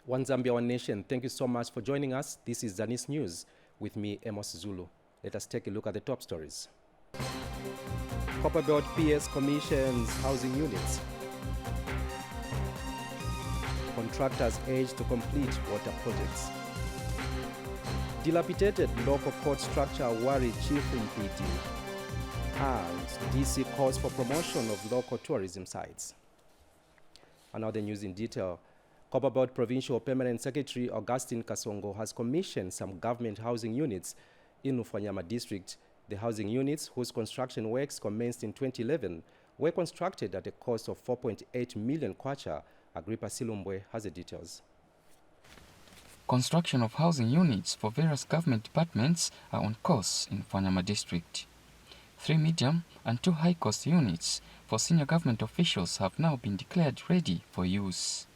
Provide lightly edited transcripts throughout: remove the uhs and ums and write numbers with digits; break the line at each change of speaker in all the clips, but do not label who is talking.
One Zambia, one nation. Thank you so much for joining us. This is Zanis News with me, Amos Zulu. Let us take a look at the top stories. Copperbelt PS commissions housing units. Contractors urged to complete water projects. Dilapidated local court structure worry chief in PD. And DC calls for promotion of local tourism sites. Another news in detail. Copperbelt Provincial Permanent Secretary Augustine Kasongo has commissioned some government housing units in Ufanyama district. The housing units, whose construction works commenced in 2011, were constructed at a cost of 4.8 million kwacha. Agrippa Silumbwe has the details.
Construction of housing units for various government departments are on course in Ufanyama district. 3 medium and 2 high-cost units for senior government officials have now been declared ready for use.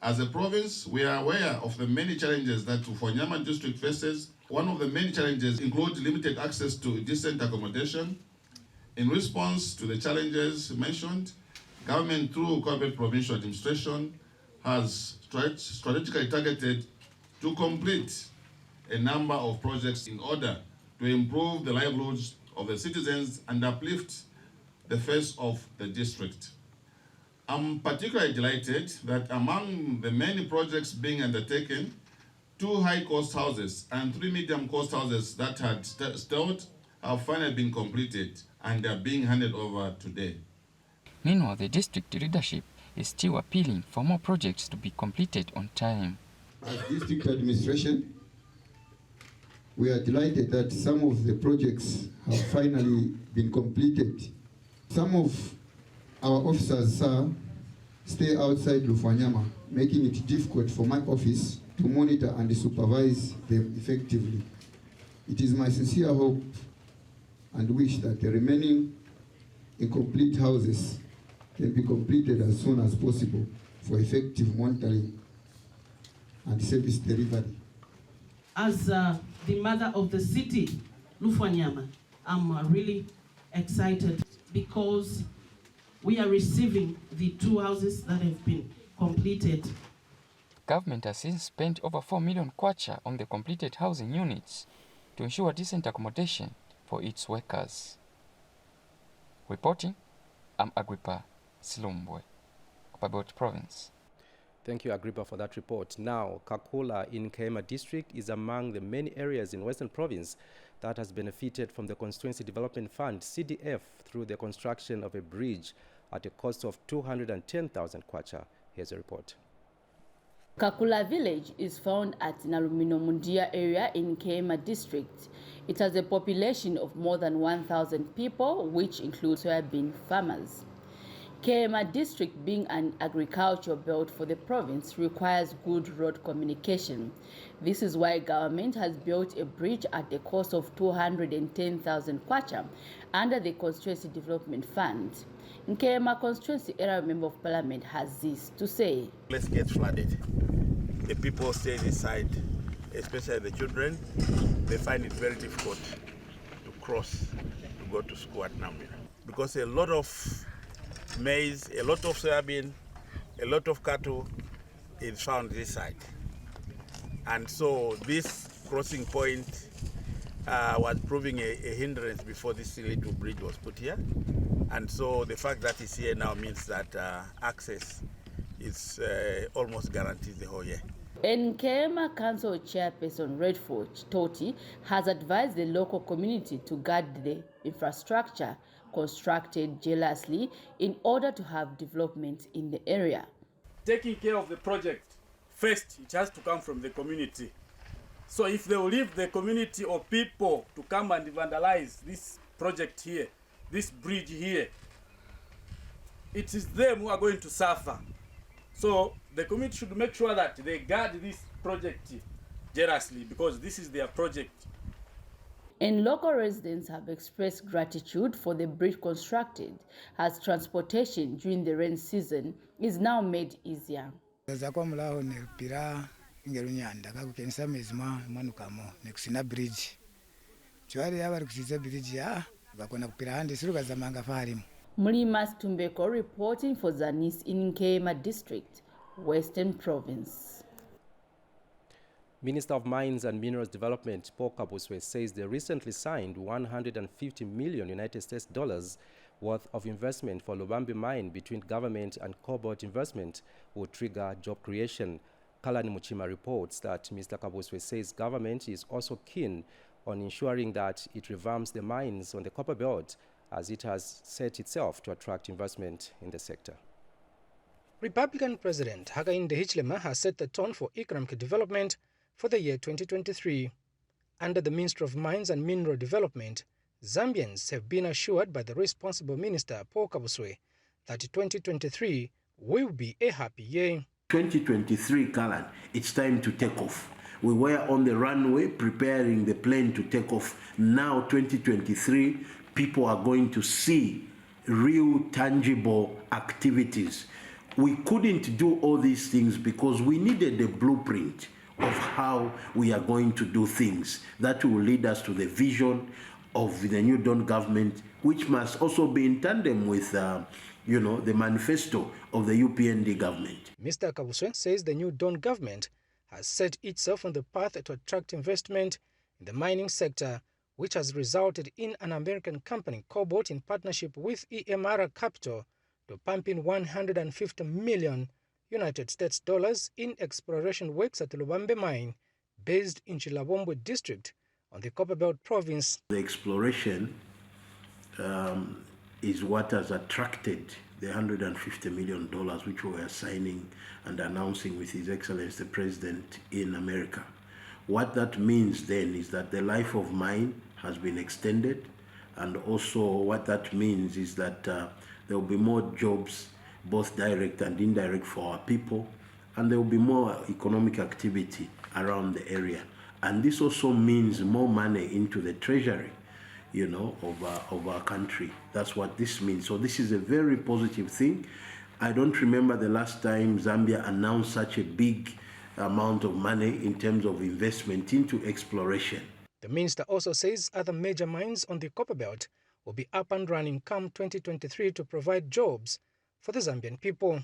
As a province, we are aware of the many challenges that Ufanyama district faces. One of the many challenges includes limited access to decent accommodation. In response to the challenges mentioned, government through Copperbelt Provincial Administration has strategically targeted to complete a number of projects in order to improve the livelihoods of the citizens and uplift the face of the district. I'm particularly delighted that among the many projects being undertaken, 2 high-cost houses and 3 medium-cost houses that had stalled have finally been completed and are being handed over today.
Meanwhile, the district leadership is still appealing for more projects to be completed on time.
As district administration, we are delighted that some of the projects have finally been completed. Some of our officers, sir, stay outside Ufanyama, making it difficult for my office to monitor and supervise them effectively. It is my sincere hope and wish that the remaining incomplete houses can be completed as soon as possible for effective monitoring and service delivery.
As the mother of the city, Ufanyama, I'm really excited because we are receiving the 2 houses that have been completed.
Government has since spent over 4 million kwacha on the completed housing units to ensure decent accommodation for its workers. Reporting, I'm Agrippa Silumbwe, Copperbelt Province.
Thank you, Agrippa, for that report. Now, Kakula in Kema district is among the many areas in Western Province that has benefited from the Constituency Development Fund, CDF, through the construction of a bridge at a cost of 210,000 kwacha. Here's a report.
Kakula village is found at Nalumino Mundia area in Kema district. It has a population of more than 1,000 people, which includes soybean farmers. Kema district, being an agricultural belt for the province, requires good road communication. This is why government has built a bridge at the cost of 210,000 kwacha under the Constituency Development Fund. Kema constituency area member of parliament has this to say.
Let's get flooded. The people stay inside, especially the children. They find it very difficult to cross to go to school at Namibia because a lot of maize, a lot of soybean, a lot of cattle is found this side. And so this crossing point was proving a hindrance before this little bridge was put here. And so the fact that it's here now means that access is almost guaranteed the whole year.
Kema Council Chairperson Redford Toti has advised the local community to guard the infrastructure constructed jealously in order to have development in the area.
Taking care of the project, first it has to come from the community. So if they will leave the community or people to come and vandalize this project here, this bridge here, it is them who are going to suffer. So the community should make sure that they guard this project jealously because this is their project.
And local residents have expressed gratitude for the bridge constructed as transportation during the rain season is now made easier. Mlimas Tumbeko reporting for Zanis in Nkema District, Western Province.
Minister of Mines and Minerals Development, Paul Kabuswe, says the recently signed $150 million United States dollars worth of investment for Lubambe mine between government and cobalt investment will trigger job creation. Kalani Muchima reports that Mr. Kabuswe says government is also keen on ensuring that it revamps the mines on the copper belt as it has set itself to attract investment in the sector.
Republican President Hakainde Hichilema has set the tone for economic development for the year 2023. Under the Ministry of Mines and Mineral Development, Zambians have been assured by the responsible minister, Paul Kabuswe, that 2023 will be a happy year.
2023, Kalan, it's time to take off. We were on the runway preparing the plane to take off. Now, 2023, people are going to see real, tangible activities. We couldn't do all these things because we needed a blueprint of how we are going to do things that will lead us to the vision of the new Dawn government, which must also be in tandem with the manifesto of the UPND government.
Mr. Kabuswe says the new Dawn government has set itself on the path to attract investment in the mining sector, which has resulted in an American company, Cobalt, in partnership with EMR Capital, to pump in $150 million United States dollars in exploration works at Lubambe mine, based in Chilabombwe district on the Copperbelt province.
The exploration is what has attracted the $150 million which we are signing and announcing with His Excellency the President in America. What that means then is that the life of mine has been extended, and also what that means is that there will be more jobs, both direct and indirect, for our people, and there will be more economic activity around the area. And this also means more money into the treasury, of our country. That's what this means. So this is a very positive thing. I don't remember the last time Zambia announced such a big amount of money in terms of investment into exploration.
The minister also says other major mines on the Copperbelt will be up and running come 2023 to provide jobs for the Zambian people.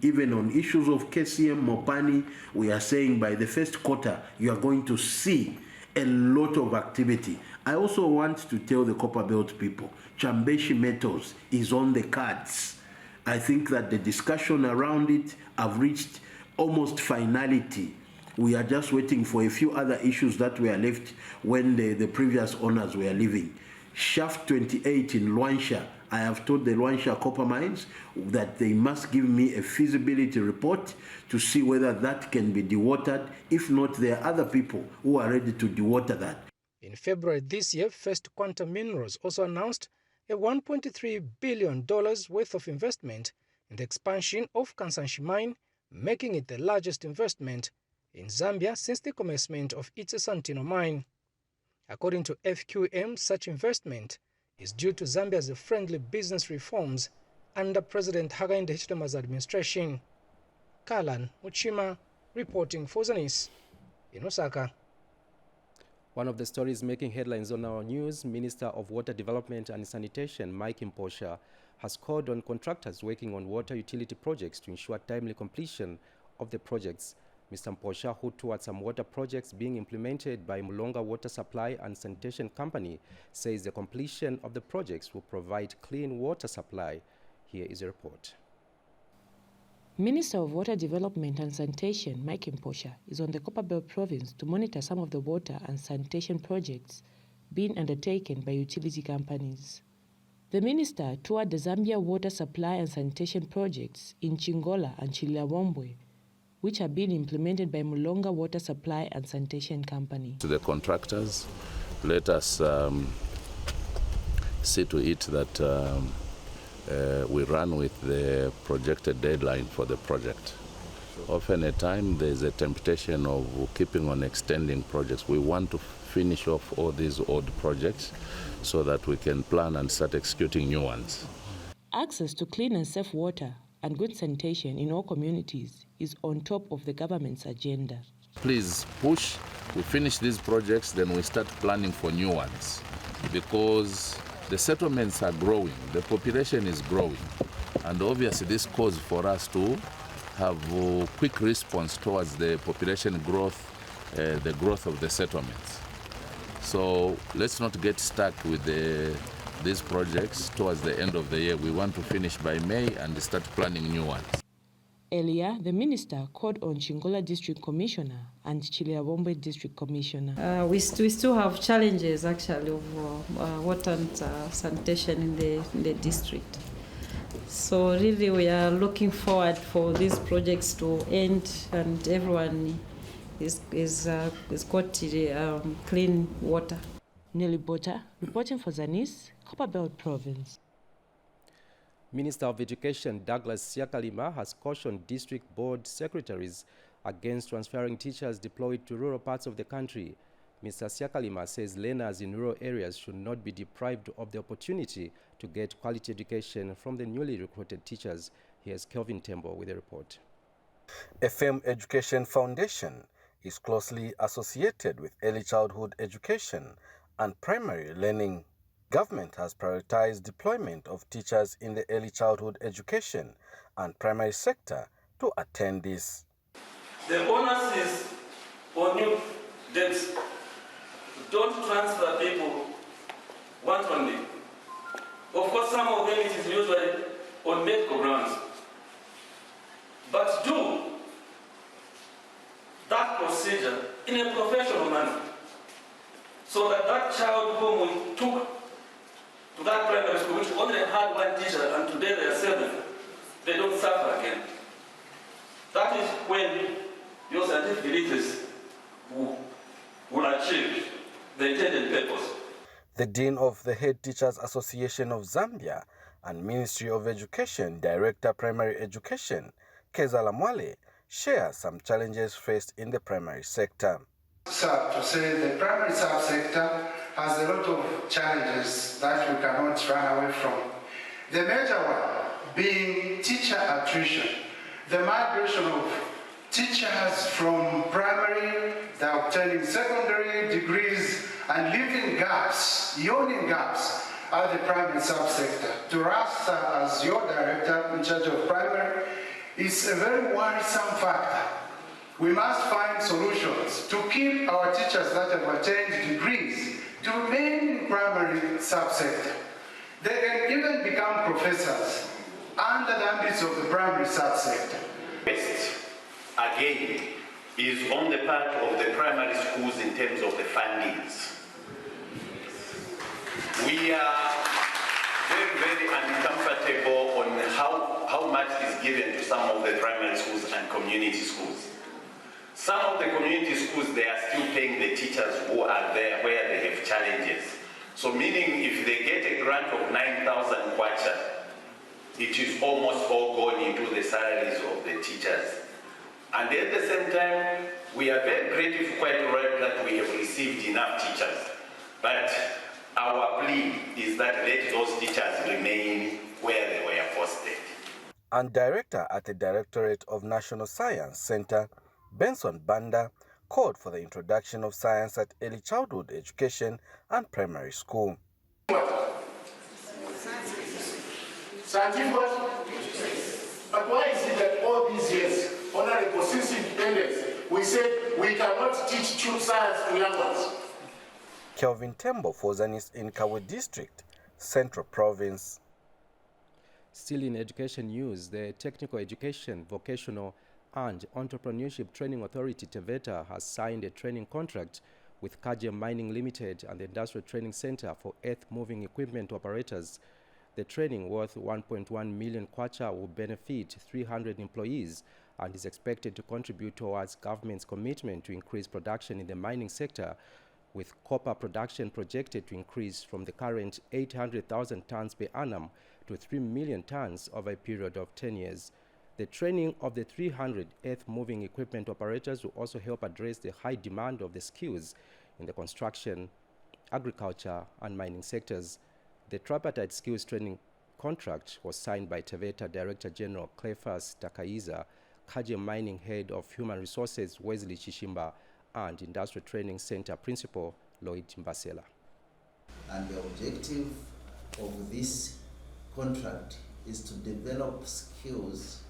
Even on issues of KCM, Mopani, we are saying by the first quarter, you are going to see a lot of activity. I also want to tell the Copperbelt people, Chambeshi Metals is on the cards. I think that the discussion around it have reached almost finality. We are just waiting for a few other issues that were left when the previous owners were leaving. Shaft 28 in Luansha, I have told the Luansha copper mines that they must give me a feasibility report to see whether that can be dewatered. If not, there are other people who are ready to dewater that.
In February this year, First Quantum Minerals also announced a $1.3 billion worth of investment in the expansion of Kansanshi mine, making it the largest investment in Zambia since the commencement of its Santino mine. According to FQM, such investment is due to Zambia's friendly business reforms under President Hakainde Hichilema's administration. Kalan Muchima reporting for Zanis in Osaka.
One of the stories making headlines on our news, Minister of Water Development and Sanitation, Mike Mposha, has called on contractors working on water utility projects to ensure timely completion of the projects. Mr. Mposha, who toured some water projects being implemented by Mulonga Water Supply and Sanitation Company, says the completion of the projects will provide clean water supply. Here is a report.
Minister of Water Development and Sanitation, Mike Mposha, is on the Copperbelt province to monitor some of the water and sanitation projects being undertaken by utility companies. The minister toured the Zambia water supply and sanitation projects in Chingola and Chilabombwe, which are being implemented by Mulonga Water Supply and Sanitation Company.
To the contractors, let us see to it that we run with the projected deadline for the project. Often at time there's a temptation of keeping on extending projects. We want to finish off all these old projects so that we can plan and start executing new ones.
Access to clean and safe water and good sanitation in all communities is on top of the government's agenda.
Please push, we finish these projects, then we start planning for new ones, because The settlements are growing, the population is growing, and obviously this calls for us to have a quick response towards the population growth, the growth of the settlements. So let's not get stuck with these projects towards the end of the year. We want to finish by May and start planning new ones.
Earlier, the minister called on Chingola District Commissioner and Chiliabombe District Commissioner.
We still have challenges actually of water and sanitation in the district. So really we are looking forward for these projects to end and everyone is got clean water.
Nelly Bota, reporting for Zanis, Copperbelt Province.
Minister of Education Douglas Siakalima has cautioned district board secretaries against transferring teachers deployed to rural parts of the country. Mr. Siakalima says learners in rural areas should not be deprived of the opportunity to get quality education from the newly recruited teachers. Here's Kelvin Tembo with a report.
FM Education Foundation is closely associated with early childhood education and primary learning. Government has prioritized deployment of teachers in the early childhood education and primary sector to attend this.
The onus is on you that don't transfer people wantonly. Of course, some of them it is usually on medical grounds. But do that procedure in a professional manner so that that child whom we took to that primary school, which only had one teacher and today they are 7, they don't suffer again. That is when your scientific literacy will achieve the intended purpose.
The Dean of the Head Teachers Association of Zambia and Ministry of Education Director Primary Education, Kezala Mwale, shares some challenges faced in the primary sector.
Sir, to say the primary subsector has a lot of challenges that we cannot run away from. The major one being teacher attrition, the migration of teachers from primary, they're obtaining secondary degrees and leaving gaps, yawning gaps at the primary subsector. To us, as your director in charge of primary, it's a very worrisome factor. We must find solutions to keep our teachers that have attained degrees to remain in primary subsector. They can even become professors under the ambits of the primary subsector.
Best, again, is on the part of the primary schools in terms of the fundings. We are very uncomfortable on how much is given to some of the primary schools and community schools. Some of the community schools, they are still paying the teachers who are there where they have challenges. So meaning if they get a grant of 9,000 kwacha, it is almost all gone into the salaries of the teachers. And at the same time, we are very grateful quite right that we have received enough teachers. But our plea is that let those teachers remain where they were posted.
And Director at the Directorate of National Science Center, Benson Banda, called for the introduction of science at early childhood education and primary school.
Scientific, but why is it that all these years, honorable, since independence, we said we cannot teach true science to young ones?
Kelvin Tembo for Zanis in Kawe District, Central Province.
Still in education news, the Technical Education, Vocational and Entrepreneurship Training Authority, TVETA, has signed a training contract with Kajem Mining Limited and the Industrial Training Center for earth-moving equipment operators. The training, worth 1.1 million kwacha, will benefit 300 employees and is expected to contribute towards government's commitment to increase production in the mining sector, with copper production projected to increase from the current 800,000 tons per annum to 3 million tons over a period of 10 years. The training of the 300 earth-moving equipment operators will also help address the high demand of the skills in the construction, agriculture, and mining sectors. The tripartite skills training contract was signed by TVETA Director General Cleophas Takaiza, Kajem Mining Head of Human Resources Wesley Chishimba, and Industrial Training Center Principal Lloyd Mbasela.
And the objective of this contract is to develop skills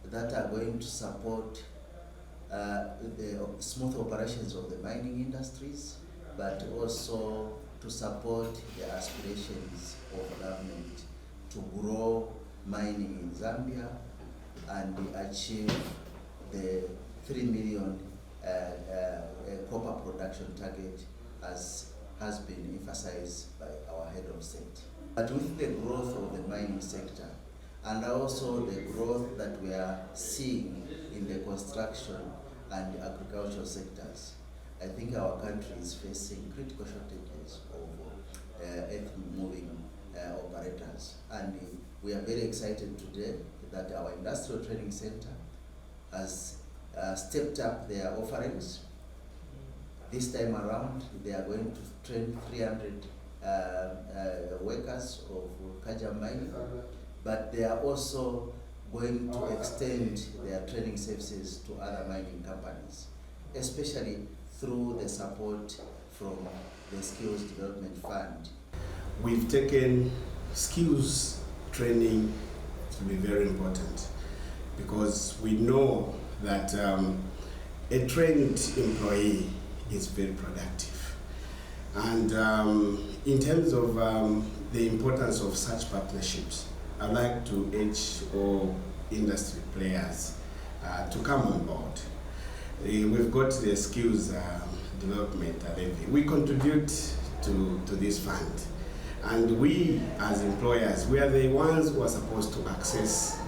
that are going to support the smooth operations of the mining industries, but also to support the aspirations of government to grow mining in Zambia and achieve the 3 million copper production target, as has been emphasized by our head of state. But with the growth of the mining sector and also the growth that we are seeing in the construction and agricultural sectors, I think our country is facing critical shortages of earth-moving operators. And we are very excited today that our Industrial Training Center has stepped up their offerings. This time around, they are going to train 300 workers of Kaja mining, but they are also going to extend their training services to other mining companies, especially through the support from the Skills Development Fund.
We've taken skills training to be very important because we know that a trained employee is very productive. And in terms of the importance of such partnerships, I'd like to urge all industry players to come on board. We've got the skills development levy. We contribute to this fund. And we, as employers, we are the ones who are supposed to access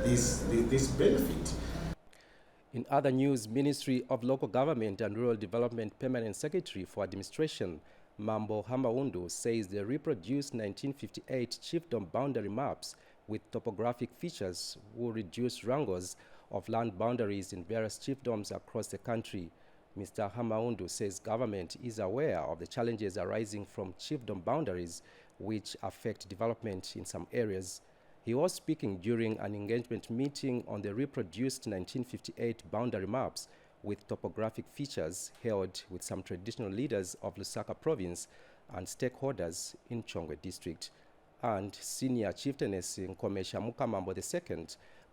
this benefit.
In other news, Ministry of Local Government and Rural Development Permanent Secretary for Administration, Mambo Hamaundu, says the reproduced 1958 chiefdom boundary maps with topographic features will reduce wrangles of land boundaries in various chiefdoms across the country. Mr. Hamaundu says government is aware of the challenges arising from chiefdom boundaries which affect development in some areas. He was speaking during an engagement meeting on the reproduced 1958 boundary maps with topographic features held with some traditional leaders of Lusaka province and stakeholders in Chongwe district. And senior chieftainess Nkomesha Mukamambo II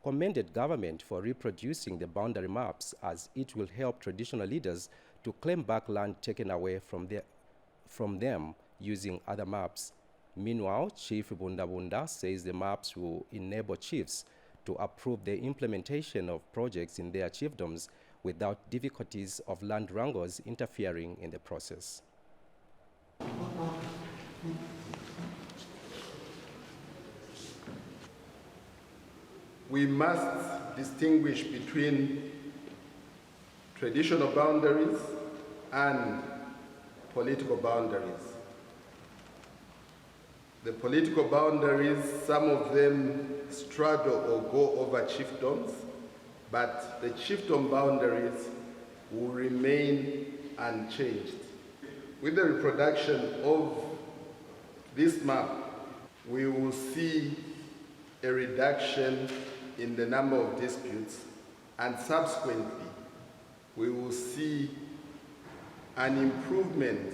commended government for reproducing the boundary maps, as it will help traditional leaders to claim back land taken away from them using other maps. Meanwhile, Chief Bundabunda says the maps will enable chiefs to approve the implementation of projects in their chiefdoms without difficulties of land wrangles interfering in the process.
We must distinguish between traditional boundaries and political boundaries. The political boundaries, some of them straddle or go over chiefdoms, but the chiefdom boundaries will remain unchanged. With the reproduction of this map, we will see a reduction in the number of disputes, and subsequently, we will see an improvement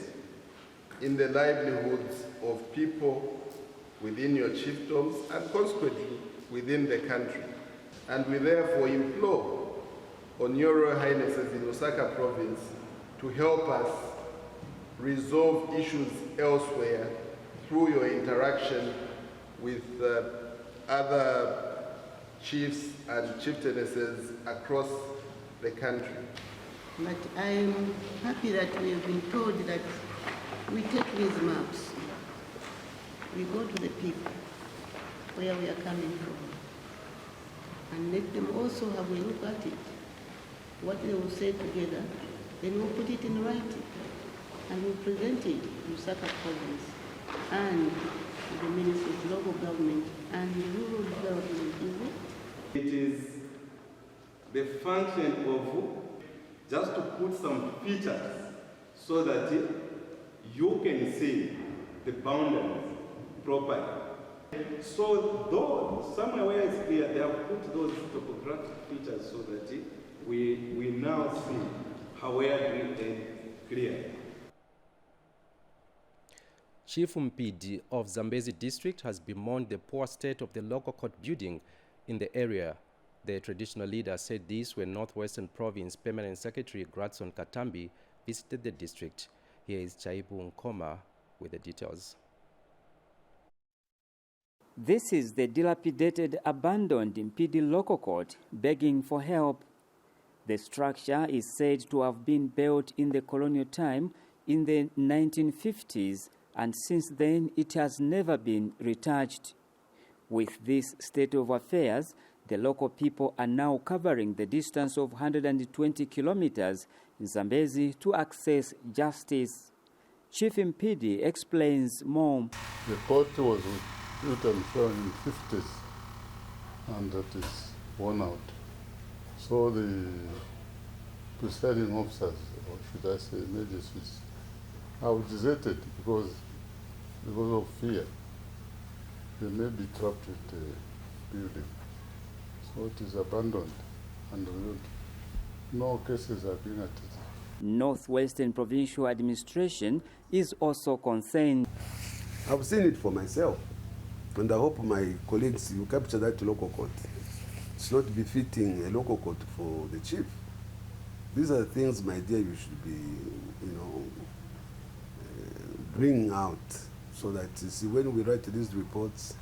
in the livelihoods of people within your chiefdoms and consequently within the country. And we therefore implore on your Royal Highnesses in Lusaka province to help us resolve issues elsewhere through your interaction with other chiefs and chieftainesses across the country.
But I'm happy that we have been told that we take these maps, we go to the people where we are coming from, and let them also have a look at it, what they will say together, then we'll put it in writing, and we'll present it to Lusaka province and to the Ministry of Local Government and Rural Development, is it?
It is the function of just to put some features so that you can see the boundaries properly. So though somewhere where it's clear, they have put those topographic features so that we now see how we are doing clear.
Chief Mpidi of Zambezi district has bemoaned the poor state of the local court building in the area. The traditional leader said this when Northwestern Province Permanent Secretary Gradson Katambi visited the district. Here is Chaibu Nkoma with the details.
This is the dilapidated, abandoned Mpidi local court begging for help. The structure is said to have been built in the colonial time in the 1950s, and since then it has never been retouched. With this state of affairs, the local people are now covering the distance of 120 kilometers in Zambezi to access justice. Chief Mpidi explains more.
The court was built in the 50s, and that is worn out. So the presiding officers, or should I say magistrates, are deserted because of fear. They may be trapped with the building. So it is abandoned, and no cases are being attended.
Northwestern Provincial Administration is also concerned.
I've seen it for myself, and I hope my colleagues will capture that local court. It's not befitting a local court for the chief. These are the things, my dear, you should be, bringing out, so that you see when we write these reports,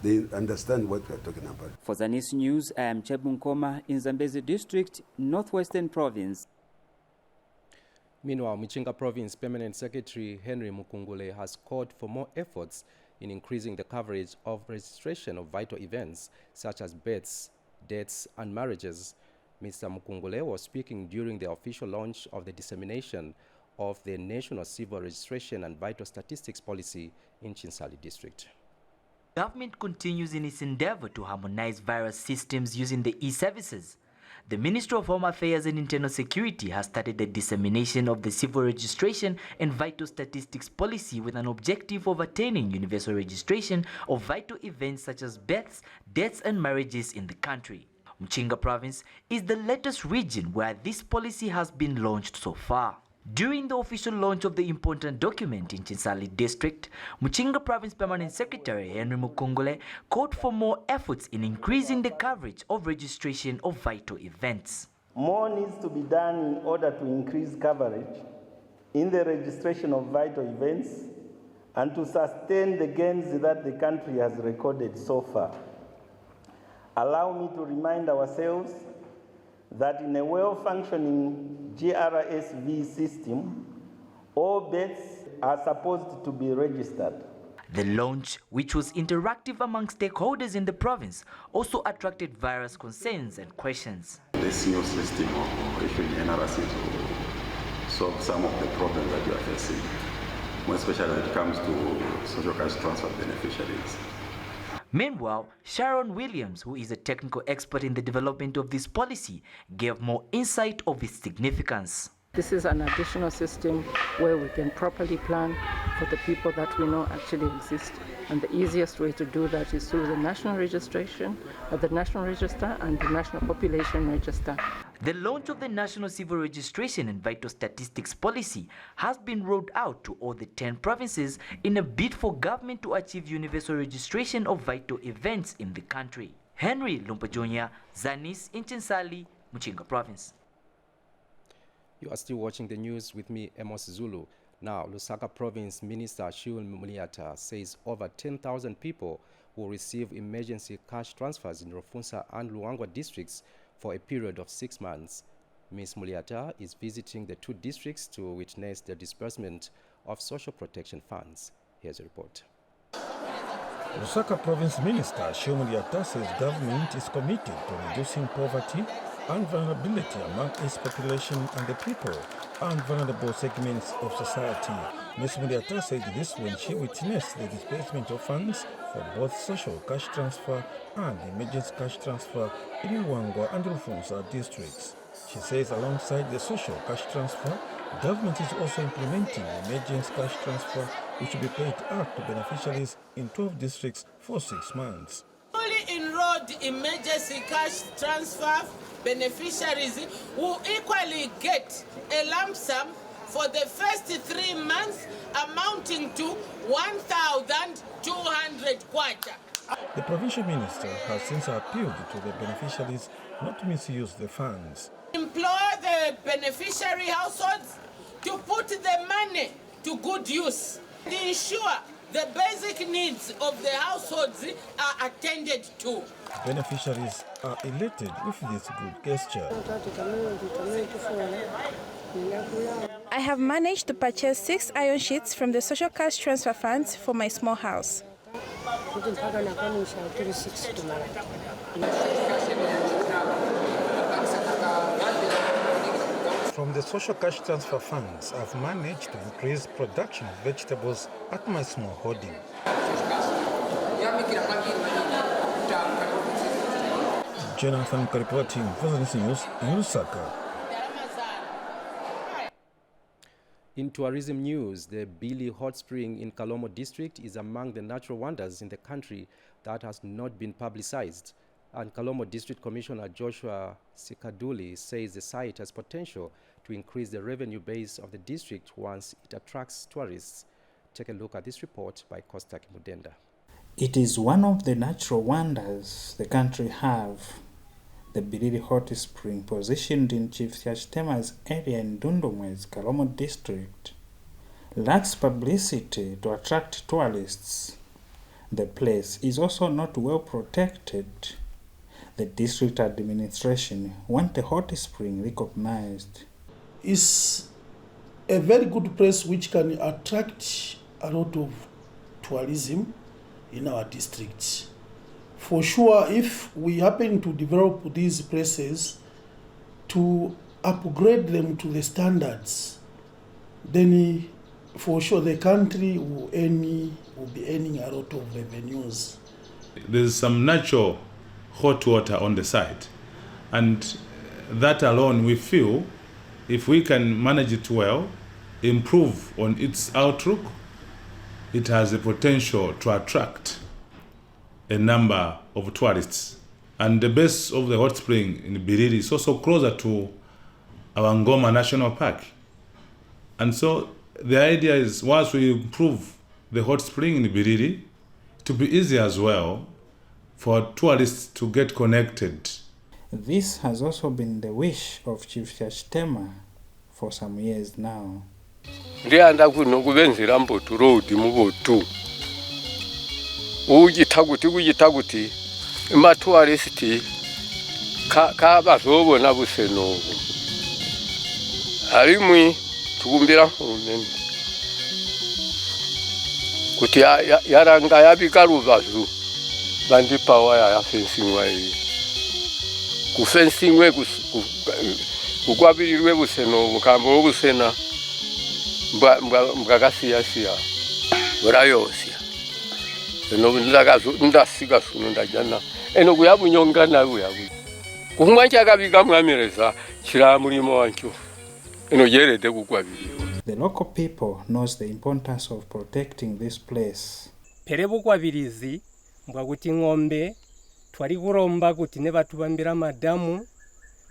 they understand what we are talking about.
For Zanis News, I am Chaibu Nkoma in Zambezi District, Northwestern Province.
Meanwhile, Mchinga Province Permanent Secretary Henry Mukungule has called for more efforts in increasing the coverage of registration of vital events such as births, deaths, and marriages. Mr. Mukungule was speaking during the official launch of the dissemination of the National Civil Registration and Vital Statistics Policy in Chinsali District.
Government continues in its endeavor to harmonize various systems using the e-services. The Ministry of Home Affairs and Internal Security has started the dissemination of the Civil Registration and Vital Statistics Policy with an objective of attaining universal registration of vital events such as births, deaths, and marriages in the country. Mchinga Province is the latest region where this policy has been launched so far. During the official launch of the important document in Chinsali District, Mchinga Province Permanent Secretary Henry Mukungule called for more efforts in increasing the coverage of registration of vital events.
More needs to be done in order to increase coverage in the registration of vital events and to sustain the gains that the country has recorded so far. Allow me to remind ourselves that in a well-functioning GRSV system, all births are supposed to be registered.
The launch, which was interactive among stakeholders in the province, also attracted various concerns and questions.
This new system of issuing NRCs will solve some of the problems that you are facing, more especially when it comes to social cash transfer beneficiaries.
Meanwhile, Sharon Williams, who is a technical expert in the development of this policy, gave more insight of its significance.
This is an additional system where we can properly plan for the people that we know actually exist. And the easiest way to do that is through the national registration, the National Register, and the National Population Register.
The launch of the National Civil Registration and Vital Statistics Policy has been rolled out to all the 10 provinces in a bid for government to achieve universal registration of vital events in the country. Henry Lumpajonia, Zanis in Chinsali, Mchinga Province.
You are still watching the news with me, Amos Zulu. Now, Lusaka Province Minister Shiul Muliata says over 10,000 people will receive emergency cash transfers in Rofunsa and Luangwa districts for a period of 6 months. Ms. Muliata is visiting the two districts to witness the disbursement of social protection funds. Here's a report.
Lusaka Province Minister Shiul Muliata says government is committed to reducing poverty and vulnerability among its population and the people and vulnerable segments of society. Ms. Muliata said this when she witnessed the disbursement of funds for both social cash transfer and emergency cash transfer in Luangwa and Rufunsa districts. She says alongside the social cash transfer, government is also implementing emergency cash transfer which will be paid out to beneficiaries in 12 districts for 6 months.
Fully enrolled emergency cash transfer beneficiaries will equally get a lump sum for the first 3 months, amounting to 1,200 kwacha.
The provincial minister has since appealed to the beneficiaries not to misuse the funds.
Implore the beneficiary households to put the money to good use, to ensure the basic needs of the households are attended to.
Beneficiaries are elated with this good gesture.
I have managed to purchase 6 iron sheets from the social cash transfer funds for my small house.
From the social cash transfer funds, I've managed to increase production of vegetables at my small holding. Jonathan reporting for Zanis News in Lusaka.
In tourism news, the Billy Hot Spring in Kalomo district is among the natural wonders in the country that has not been publicized. And Kalomo District Commissioner Joshua Sikaduli says the site has potential to increase the revenue base of the district once it attracts tourists. Take a look at this report by Costa Kimudenda.
It is one of the natural wonders the country have. The Bilili Hot Spring, positioned in Chief Siachtema's area in Dundumwezi, Kalomo district, lacks publicity to attract tourists. The place is also not well protected. The district administration want the hot spring recognized.
It's a very good place which can attract a lot of tourism in our district. For sure, if we happen to develop these places to upgrade them to the standards, then for sure the country will be earning a lot of revenues.
There's some natural hot water on the site, and that alone we feel if we can manage it well, improve on its outlook, it has the potential to attract a number of tourists. And the base of the hot spring in Biriri is also closer to our Ngoma National Park. And so the idea is once we improve the hot spring in Biriri, it will be easy as well for tourists to get connected.
This has also been the wish of Chief Siachtema for some years now.
Ndianda kuno kubenzera mbotu road mubotu ugitaguti matouristi ka bazobona buseno harimwe tukumbira hurumende kuti yaranga yabikaruvazu bandipa waya ya fencing wayi ku fencing we kugwabirirwe buseno mukambo busena mbakasiya burayosia eno ndasiga suno ndajana eno kuyabunyonga nawe yabu kumwacha kabiga mwamereza chira mulimo wancho eno yerede kugwabirirwa.
The local people knows the importance of protecting this place.
Perebugwabirizi mbwa kuti ng'ombe twali kuromba kuti ne batubambira madamu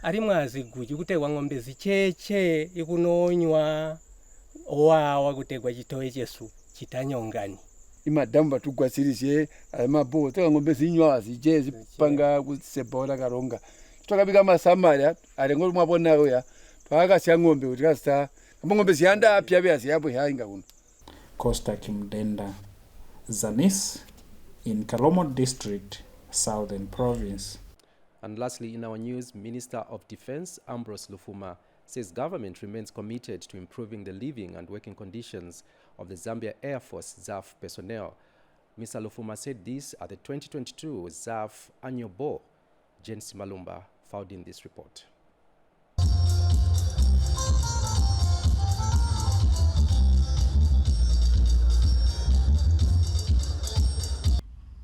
ari mwaziguji kutegwa ng'ombe zicheche ikunonywa owawa kutegwa chitowe chesu chitanyongani
imadamu batugwasirishe amabo teka ng'ombe zinywa zije zipanga kusebola karonga twakabika masamara arengo mwabona oya twakasya ng'ombe kuti kasa ng'ombe ziyanda apya bya ziyabo hainga kuno.
Costa Kimudenda, Zanis in Kalomo district, Southern Province.
And lastly, in our news, Minister of Defense Ambrose Lufuma says government remains committed to improving the living and working conditions of the Zambia Air Force ZAF personnel. Mr. Lufuma said this at the 2022 ZAF annual ball. Jensi Malumba filed in this report.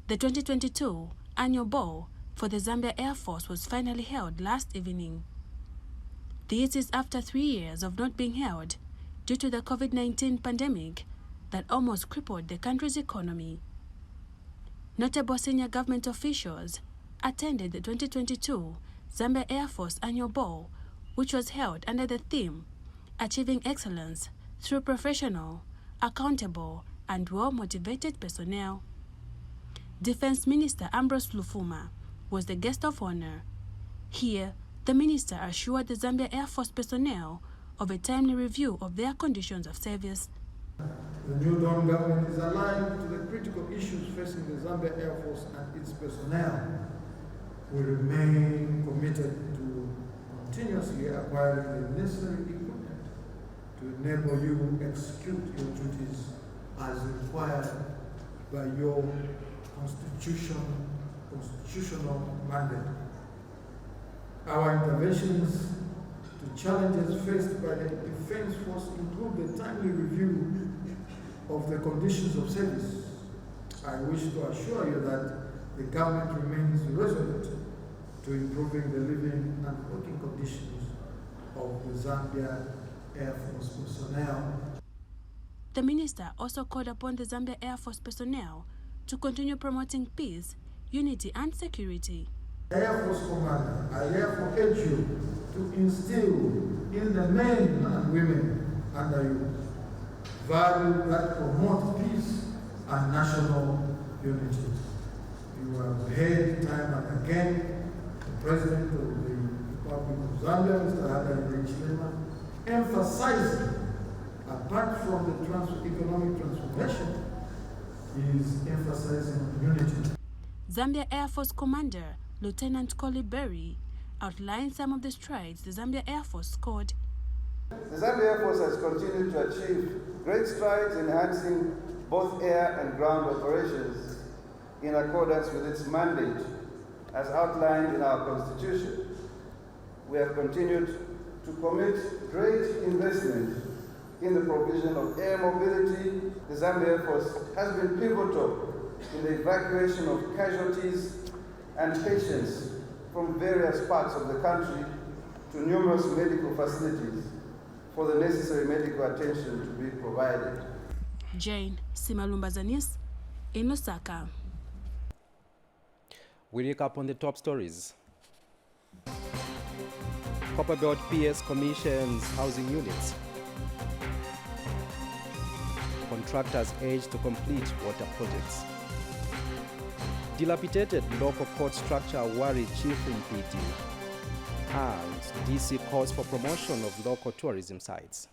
The 2022 annual ball for the Zambia Air Force was finally held last evening. This is after 3 years of not being held due to the COVID-19 pandemic that almost crippled the country's economy. Notable senior government officials attended the 2022 Zambia Air Force annual ball, which was held under the theme, achieving excellence through professional, accountable, and well-motivated personnel. Defense Minister Ambrose Lufuma was the guest of honor. Here, the minister assured the Zambia Air Force personnel of a timely review of their conditions of service.
The new Dawn government is aligned to the critical issues facing the Zambia Air Force and its personnel. We remain committed to continuously acquiring the necessary equipment to enable you to execute your duties as required by your constitutional mandate. Our interventions to challenges faced by the Defense Force include the timely review of the conditions of service. I wish to assure you that the government remains resolute to improving the living and working conditions of the Zambia Air Force personnel.
The minister also called upon the Zambia Air Force personnel to continue promoting peace, unity, and security.
Air Force Commander, I therefore urge you to instill in the men and women under you values that promote peace and national unity. You have heard time and again the President of the Republic of Zambia, Mr. Hakainde Hichilema, emphasizing, apart from the economic transformation, he is emphasizing on unity.
Zambia Air Force Commander Lieutenant Coley Berry outlined some of the strides the Zambia Air Force scored.
The Zambia Air Force has continued to achieve great strides in enhancing both air and ground operations in accordance with its mandate as outlined in our Constitution. We have continued to commit great investment in the provision of air mobility. The Zambia Air Force has been pivotal in the evacuation of casualties and patients from various parts of the country to numerous medical facilities for the necessary medical attention to be provided.
Jane Simalumba Zanis in Lusaka.
We recap on the top stories. Copperbelt PS commissions housing units. Contractors urged to complete water projects. Dilapidated local court structure worry chief in PD. And DC calls for promotion of local tourism sites.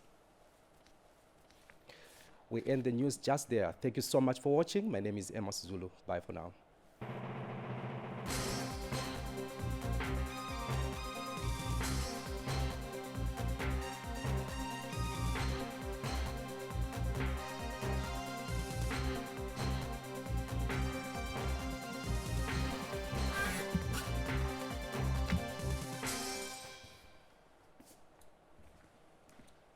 We end the news just there. Thank you so much for watching. My name is Amos Zulu. Bye for now.